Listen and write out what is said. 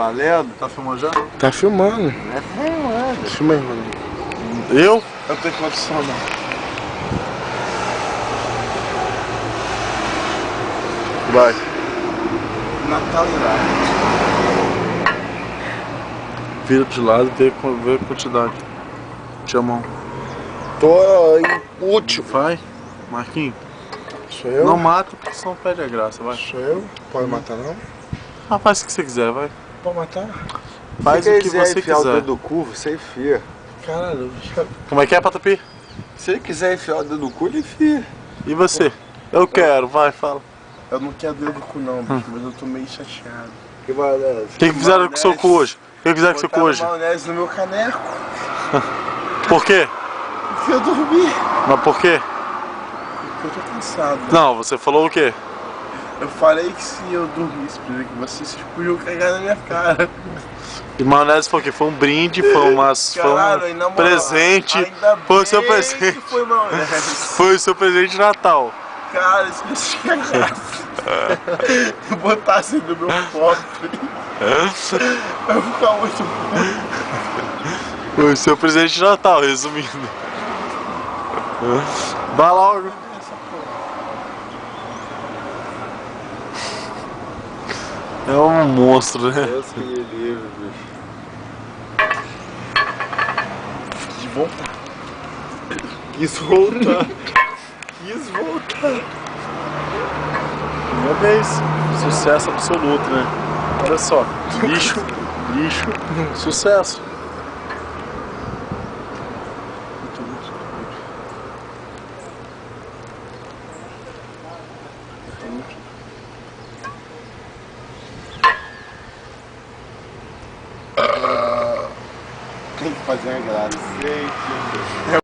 valendo? Tá filmando já? Tá filmando. É filmando. Filma aí, mano. Eu? Eu tenho condição não. Vai. Natal irado. Vira de lado e vê a quantidade. Te amo. Tô inútil. Vai, Marquinhos. Sou eu? Não mata, porque senão perde a graça, vai. Sou eu? Pode matar não? Ah, faz o que você quiser, vai. Pode matar? Faz o que você enfiar o quiser. dedo no cu, você enfia. Caralho. Como é que é, Patapi? Se ele quiser enfiar o dedo no cu, ele enfia. E você? Eu quero, vai, fala. Eu não quero dedo do cu não, bicho, mas eu tô meio chateado. Que maionese? O que fizeram com o seu cu hoje? O que fizeram com o seu cu hoje? Maionese no meu caneco. Por quê? Porque eu dormi. Mas por quê? Porque eu tô cansado. Não, você falou o quê? Eu falei que se eu dormisse, que vocês podiam cagar na minha cara. E maionese foi o quê? Foi um brinde, foi Caralho, um na moral, presente. ainda Foi o seu bem presente. que foi maionese. Foi o seu presente de Natal. Cara, se vocês cagassem, eu botasse no meu copo, eu ia ficar muito bom. Foi o seu presente de Natal, resumindo. Vai logo. É um monstro, né? Deus que me livre, bicho. Quis voltar. Quis voltar. Quis voltar. Minha vez. Sucesso absoluto, né? Olha só. Lixo, lixo, sucesso. Tem que fazer uma graça.